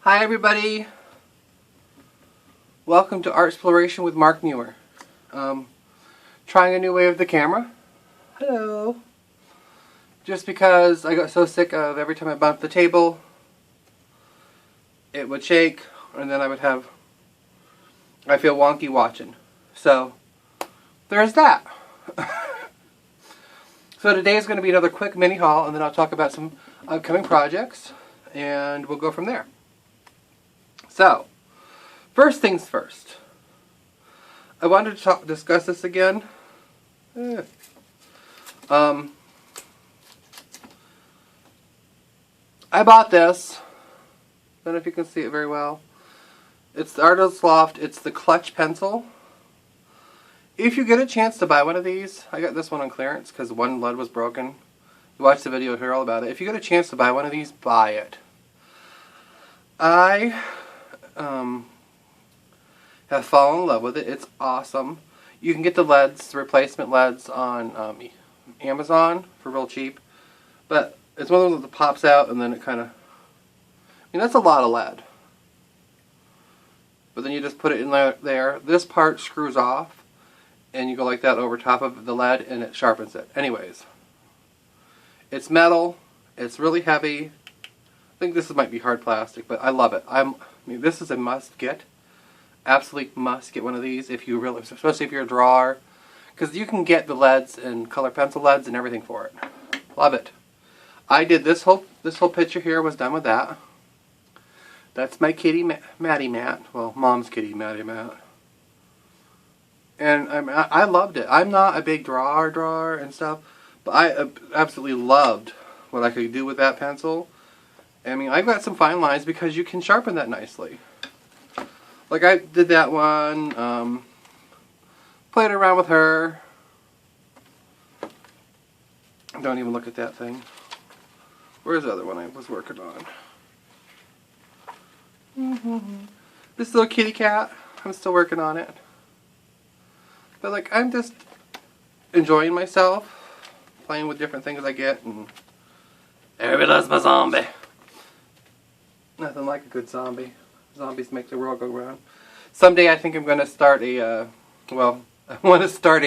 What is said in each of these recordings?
Hi everybody, welcome to Art Exploration with Mark Muir. Trying a new way with the camera. Hello. Just because I got so sick of every time I bumped the table, it would shake and then I feel wonky watching. So, there's that. So today is going to be another quick mini haul and then I'll talk about some upcoming projects and we'll go from there. So, first things first. I wanted to discuss this again. I bought this. I don't know if you can see it very well. It's the Artist Loft. It's the Clutch Pencil. If you get a chance to buy one of these, I got this one on clearance because one lead was broken. You watch the video, hear all about it. If you get a chance to buy one of these, buy it. I have fallen in love with it. It's awesome. You can get the leads, the replacement leads on Amazon for real cheap. But it's one of those that pops out and then it kind of... I mean, that's a lot of lead. But then you just put it in there. This part screws off and you go like that over top of the lead and it sharpens it. Anyways. It's metal. It's really heavy. I think this might be hard plastic, but I love it. I mean, this is a must get. Absolutely must get one of these if you really, especially if you're a drawer, because you can get the leads and color pencil leads and everything for it. Love it. I did this whole picture here was done with that. That's my kitty Maddie Matt. Well, Mom's kitty Maddie Matt. And I loved it. I'm not a big drawer and stuff, but I absolutely loved what I could do with that pencil. I mean, I've got some fine lines because you can sharpen that nicely. Like I did that one, played around with her. Don't even look at that thing. Where's the other one I was working on? This little kitty cat, I'm still working on it. But like, I'm just enjoying myself, playing with different things I get, and everybody loves my zombie. Nothing like a good zombie. Zombies make the world go round. Someday I think I'm going to start I want to start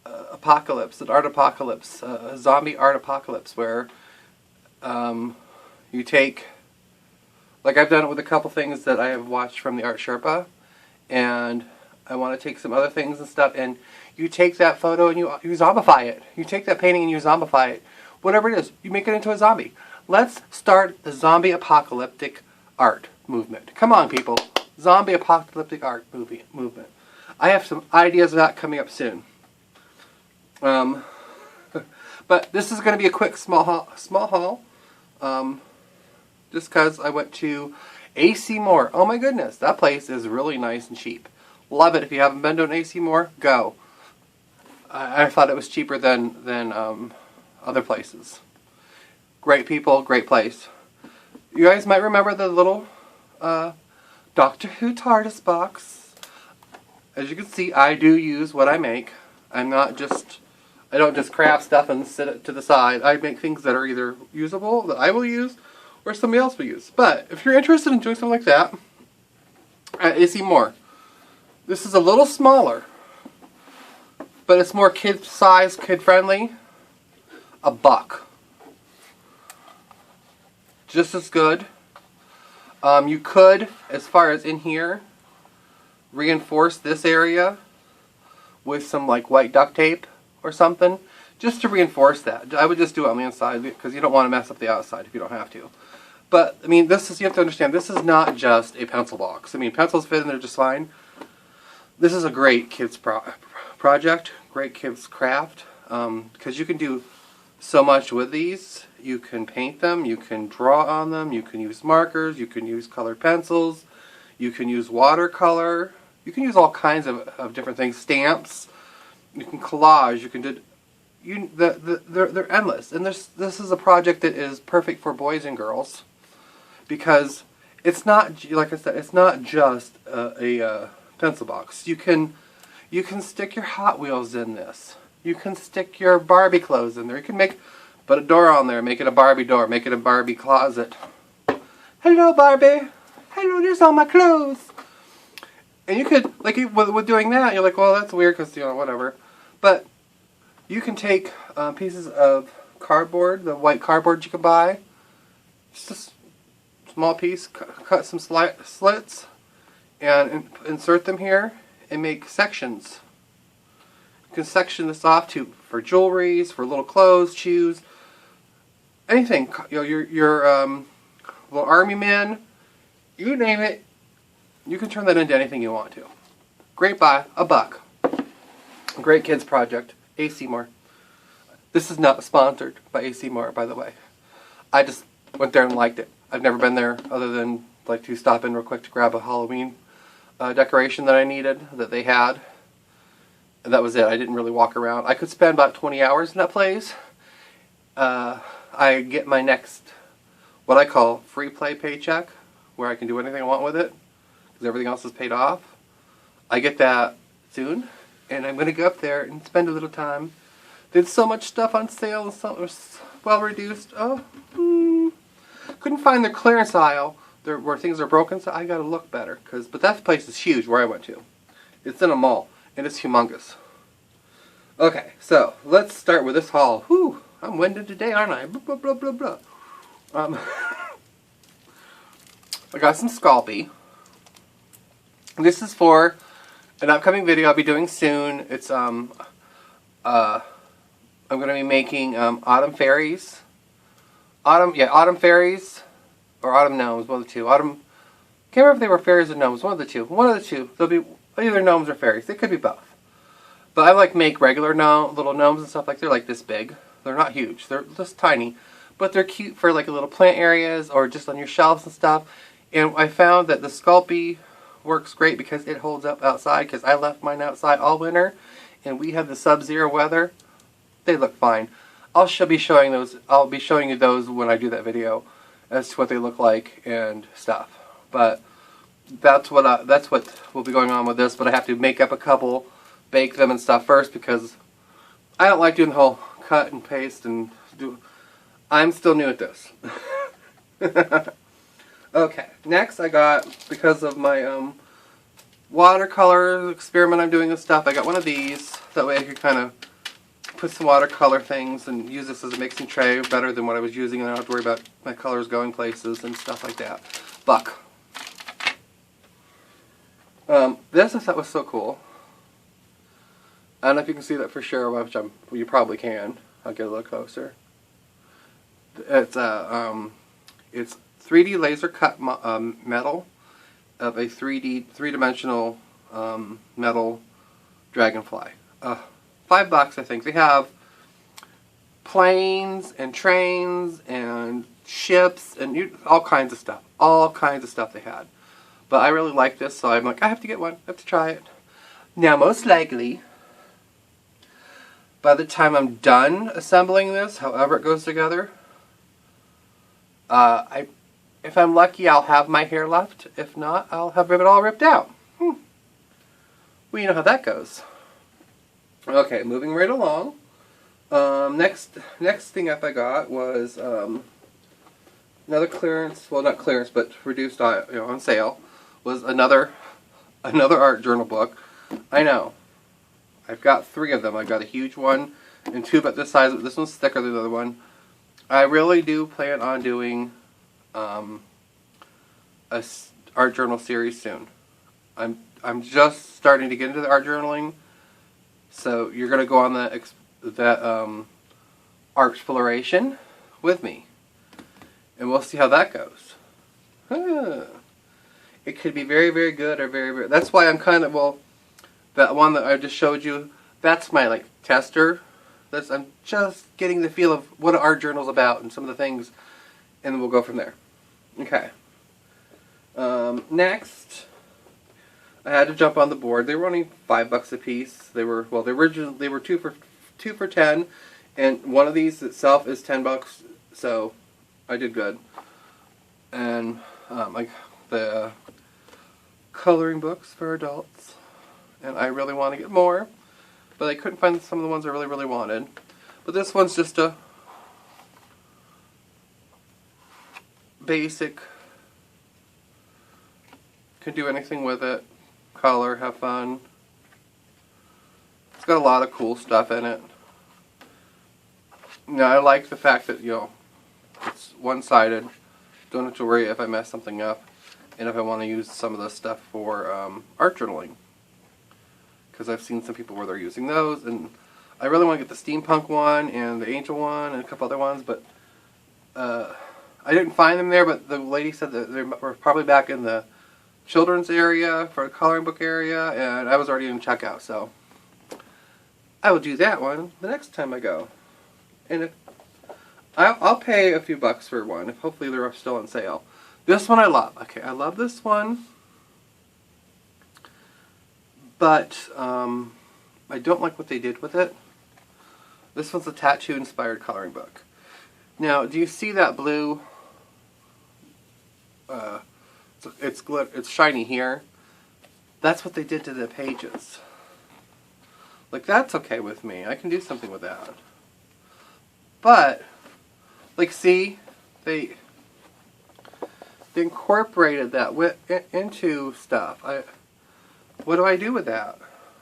apocalypse, an art apocalypse, a zombie art apocalypse where you take, like I've done it with a couple things that I have watched from the Art Sherpa, and I want to take some other things and stuff, and you take that photo and you zombify it. You take that painting and you zombify it. Whatever it is, you make it into a zombie. Let's start the zombie apocalyptic art movement. Come on, people. Zombie apocalyptic art movement. I have some ideas of that coming up soon. But this is going to be a quick small haul. Just because I went to AC Moore. Oh my goodness, that place is really nice and cheap. Love it. If you haven't been to an AC Moore, go. I thought it was cheaper than other places. Great people, great place. You guys might remember the little Doctor Who TARDIS box. As you can see, I do use what I make. I don't just craft stuff and sit it to the side. I make things that are either usable, that I will use, or somebody else will use. But if you're interested in doing something like that, at AC Moore. This is a little smaller, but it's more kid size, kid friendly. $1. Just as good. You could, as far as in here, reinforce this area with some like white duct tape or something, just to reinforce that. I would just do it on the inside because you don't want to mess up the outside if you don't have to. But I mean, you have to understand, this is not just a pencil box. I mean, pencils fit in there just fine. This is a great kids project, great kids craft, because you can do so much with these. You can paint them, you can draw on them, you can use markers, you can use colored pencils, you can use watercolor, you can use all kinds of different things, stamps, you can collage, you can do, they're endless. And this is a project that is perfect for boys and girls because it's not, like I said, it's not just a pencil box. You can stick your Hot Wheels in this. You can stick your Barbie clothes in there. You can put a door on there, make it a Barbie door, make it a Barbie closet. hello Barbie, hello, there's all my clothes. And you could, like, with doing that, you're like, well, that's weird because, you know, whatever. But you can take pieces of cardboard, the white cardboard you can buy, just a small piece, cut some slits, and insert them here and make sections. You can section this off for jewelries, for little clothes, shoes, anything. You know, your little army men, you name it. You can turn that into anything you want to. Great buy, $1. Great kids project, AC Moore. This is not sponsored by AC Moore, by the way. I just went there and liked it. I've never been there other than like to stop in real quick to grab a Halloween decoration that I needed that they had. And that was it. I didn't really walk around. I could spend about 20 hours in that place. I get my next, what I call free play paycheck, where I can do anything I want with it, because everything else is paid off. I get that soon, and I'm going to go up there and spend a little time. There's so much stuff on sale and so was well reduced. Oh, couldn't find the clearance aisle there where things are broken, so I got to look better. But that place is huge where I went to. It's in a mall, and it's humongous. Okay, so let's start with this haul. Whew, I'm winded today, aren't I? Blah, blah, blah, blah, blah. I got some Sculpey. This is for an upcoming video I'll be doing soon. It's I'm going to be making autumn fairies. Autumn fairies or autumn gnomes, one of the two. Can't remember if they were fairies or gnomes, one of the two. One of the two. They'll be either gnomes or fairies. They could be both. But I like make regular little gnomes and stuff, like they're like this big. They're not huge. They're just tiny. But they're cute for like little plant areas or just on your shelves and stuff. And I found that the Sculpey works great because it holds up outside, because I left mine outside all winter and we had the sub-zero weather. They look fine. I'll be showing those. I'll be showing you those when I do that video as to what they look like and stuff. But that's what will be going on with this. But I have to make up a couple, bake them and stuff first, because I don't like doing the whole cut and paste and do. I'm still new at this. Okay, next I got, because of my watercolor experiment I'm doing and stuff, I got one of these. That way I could kind of put some watercolor things and use this as a mixing tray better than what I was using, and I don't have to worry about my colors going places and stuff like that. Buck. This I thought was so cool. I don't know if you can see that for sure, which you probably can. I'll get a little closer. It's 3D laser cut metal of a three-dimensional metal dragonfly. $5, I think. They have planes and trains and ships and all kinds of stuff. All kinds of stuff they had. But I really like this, so I'm like, I have to get one. I have to try it. Now, most likely, by the time I'm done assembling this, however it goes together, if I'm lucky, I'll have my hair left. If not, I'll have it all ripped out. Well, you know how that goes. Okay, moving right along. Next thing up I got was another clearance. Well, not clearance, but reduced, on sale. Was another art journal book. I know. I've got 3 of them. I've got a huge one and 2 about this size. But this one's thicker than the other one. I really do plan on doing a art journal series soon. I'm just starting to get into the art journaling, so you're gonna go on that art exploration with me, and we'll see how that goes. It could be very, very good or very, very. That's why I'm kind of that one that I just showed you. That's my tester. I'm just getting the feel of what an art journal's about and some of the things, and then we'll go from there. Okay. Next, I had to jump on the board. They were only $5 a piece. They were they were two for 10, and one of these itself is $10. So I did good. And the coloring books for adults, and I really want to get more. But I couldn't find some of the ones I really, really wanted. But this one's just a basic Can do anything with it. Color, have fun. It's got a lot of cool stuff in it. Now, I like the fact that, it's one-sided. Don't have to worry if I mess something up. And if I want to use some of this stuff for art journaling. Because I've seen some people where they're using those. And I really want to get the steampunk one and the angel one and a couple other ones. But I didn't find them there. But the lady said that they were probably back in the children's area for a coloring book area. And I was already in checkout. So I will do that one the next time I go. And if I'll pay a few bucks for one. If hopefully they're still on sale. This one I love. Okay, I love this one. But I don't like what they did with it. This one's a tattoo-inspired coloring book. Now, do you see that blue? It's shiny here. That's what they did to the pages. Like, that's okay with me. I can do something with that. But, like, see, they incorporated that into stuff. What do I do with that?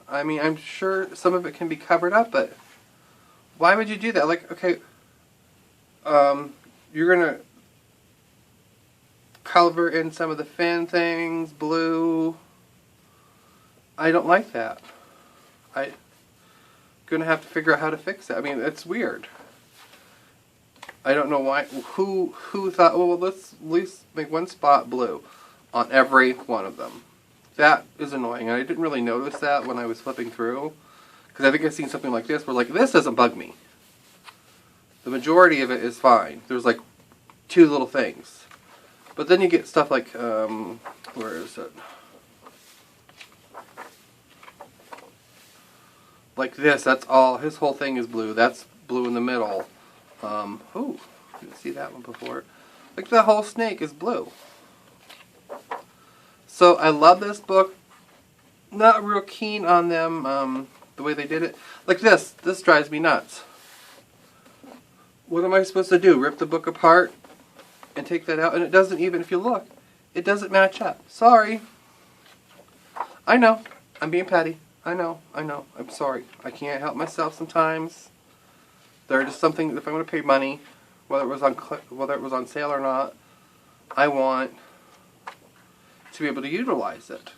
I mean, I'm sure some of it can be covered up, but why would you do that? Like, okay, you're gonna color in some of the fin things, blue. I don't like that. I'm gonna have to figure out how to fix it. I mean, it's weird. I don't know why. Who thought, well, let's at least make one spot blue on every one of them. That is annoying. And I didn't really notice that when I was flipping through. Because I think I've seen something like this where, like, this doesn't bug me. The majority of it is fine. There's, like, two little things. But then you get stuff like, where is it? Like this, that's all, his whole thing is blue. That's blue in the middle. Oh, didn't see that one before. Like the whole snake is blue. So I love this book. Not real keen on them, the way they did it. Like this drives me nuts. What am I supposed to do? Rip the book apart and take that out? And it doesn't even, if you look, it doesn't match up. Sorry. I know. I'm being petty. I know. I'm sorry. I can't help myself sometimes. There's just something, if I'm going to pay money, whether it was on sale or not, I want to be able to utilize it.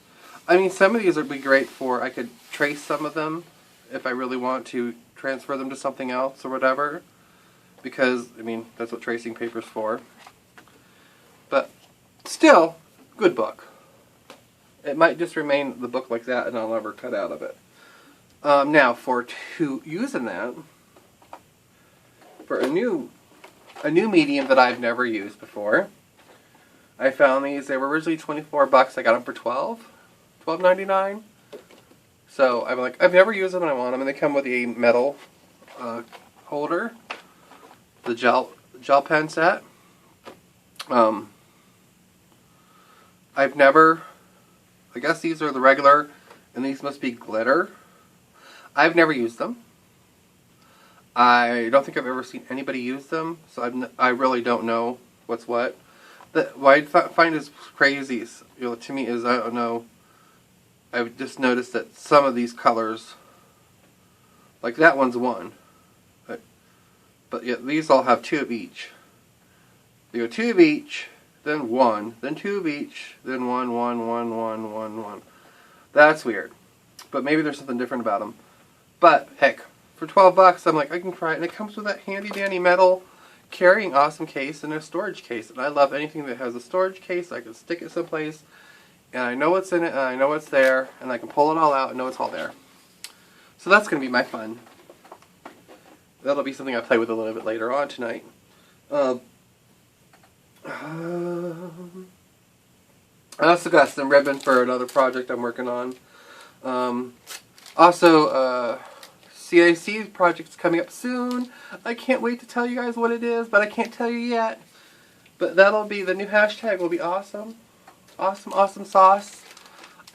I mean, some of these would be great for, I could trace some of them if I really want to transfer them to something else or whatever. Because, I mean, that's what tracing paper's for. But still, good book. It might just remain the book like that and I'll never cut out of it. Now, for using that, for a new medium that I've never used before, I found these. They were originally $24. I got them for $12.99. So I'm like, I've never used them and I want them. And they come with a metal holder, the gel pen set. I've never. I guess these are the regular, and these must be glitter. I've never used them. I don't think I've ever seen anybody use them, so I really don't know what's what. What I find is crazy, to me, is, I don't know, I've just noticed that some of these colors, like that one's one, but yet these all have two of each. They go two of each, then one, then two of each, then one. That's weird. But maybe there's something different about them. But, heck, for $12, I'm like, I can try it. And it comes with that handy-dandy metal carrying awesome case and a storage case. And I love anything that has a storage case. I can stick it someplace, and I know what's in it, and I know what's there, and I can pull it all out and know it's all there. So that's going to be my fun. That'll be something I play with a little bit later on tonight. I also got some ribbon for another project I'm working on. Also, CAC project's coming up soon. I can't wait to tell you guys what it is, but I can't tell you yet. But that'll be, the new hashtag will be awesome. Awesome sauce.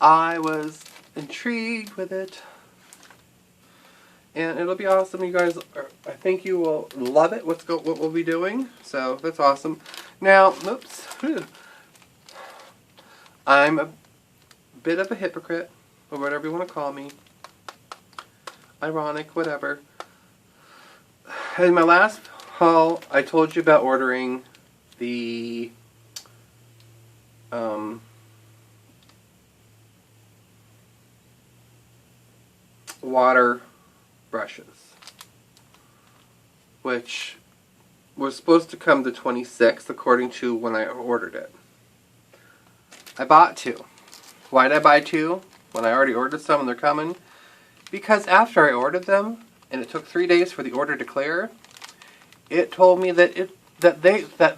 I was intrigued with it. And it'll be awesome. You guys, I think you will love it, what we'll be doing. So, that's awesome. Now, oops. I'm bit of a hypocrite, or whatever you want to call me. Ironic, whatever. In my last haul, I told you about ordering the water brushes, which was supposed to come the 26th according to when I ordered it. I bought 2. Why did I buy 2 when I already ordered some and they're coming? Because after I ordered them, and it took 3 days for the order to clear, it told me that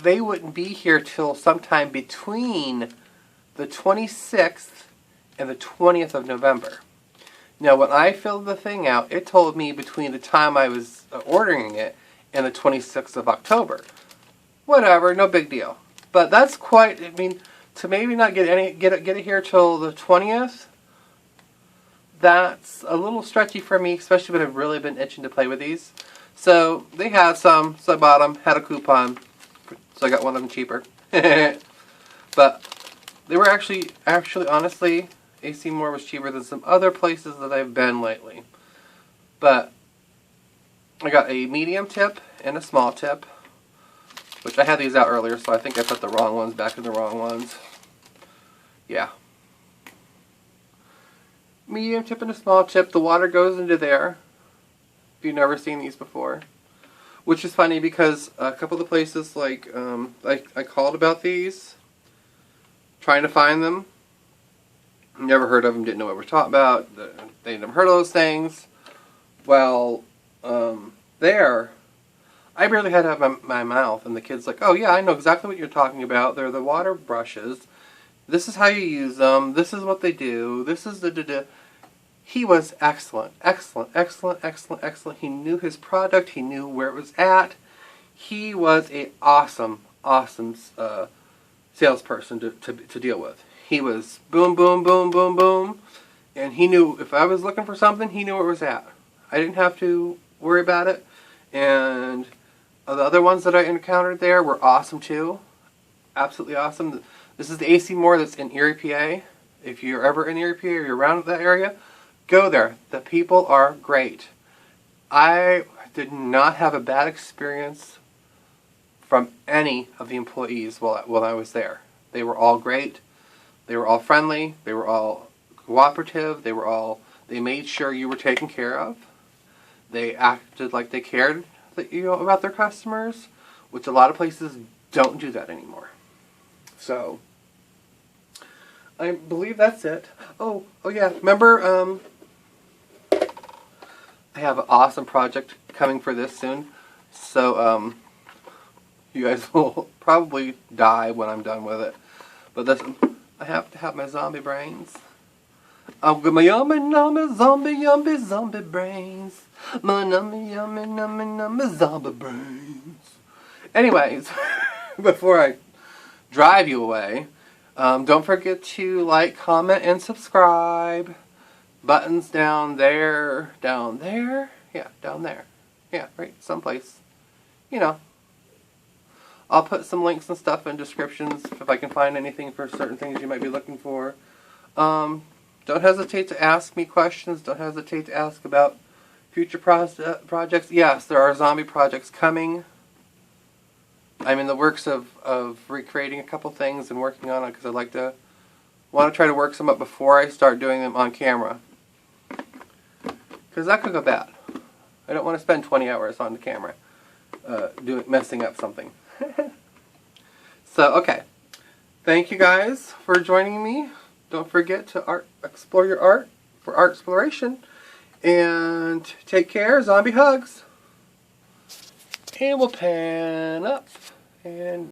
they wouldn't be here till sometime between the 26th and the 20th of November. Now, when I filled the thing out, it told me between the time I was ordering it and the 26th of October. Whatever, no big deal. But that's quite, I mean, to maybe not get it here till the 20th, that's a little stretchy for me, especially when I've really been itching to play with these. So they had some, so I bought them, had a coupon, so I got one of them cheaper. But they were actually, honestly, AC Moore was cheaper than some other places that I've been lately. But I got a medium tip and a small tip, which I had these out earlier, so I think I put the wrong ones back in the wrong ones. Yeah. Medium tip and a small tip. The water goes into there. If you've never seen these before. Which is funny because a couple of the places, like, I called about these, trying to find them. Never heard of them, didn't know what we're talking about. They never heard of those things. Well, there, I barely had to have my mouth, and the kid's like, oh yeah, I know exactly what you're talking about. They're the water brushes. This is how you use them. This is what they do. This is the He was excellent. Excellent. He knew his product. He knew where it was at. He was an awesome salesperson to deal with. He was boom, and he knew if I was looking for something, he knew where it was at. I didn't have to worry about it. And the other ones that I encountered there were awesome too. Absolutely awesome. This is the AC Moore that's in Erie, PA. If you're ever in Erie, PA, or you're around that area, go there. The people are great. I did not have a bad experience from any of the employees while I was there. They were all great. They were all friendly. They were all cooperative. They made sure you were taken care of. They acted like they cared about their customers, which a lot of places don't do that anymore. So, I believe that's it. Oh yeah, remember, I have an awesome project coming for this soon. So, you guys will probably die when I'm done with it. But listen, I have to have my zombie brains. I've got my yummy zombie brains. My yummy zombie brains. Anyways, before I drive you away, don't forget to like, comment, and subscribe. Buttons down there. Yeah, down there. Yeah, right, someplace. You know. I'll put some links and stuff in descriptions if I can find anything for certain things you might be looking for. Don't hesitate to ask me questions. Don't hesitate to ask about future projects. Yes, there are zombie projects coming. I'm in the works of recreating a couple things and working on it because I want to try to work some up before I start doing them on camera. Because that could go bad. I don't want to spend 20 hours on the camera messing up something. So, okay. Thank you guys for joining me. Don't forget to explore your art for art exploration. And take care. Zombie hugs. And we'll pan up. And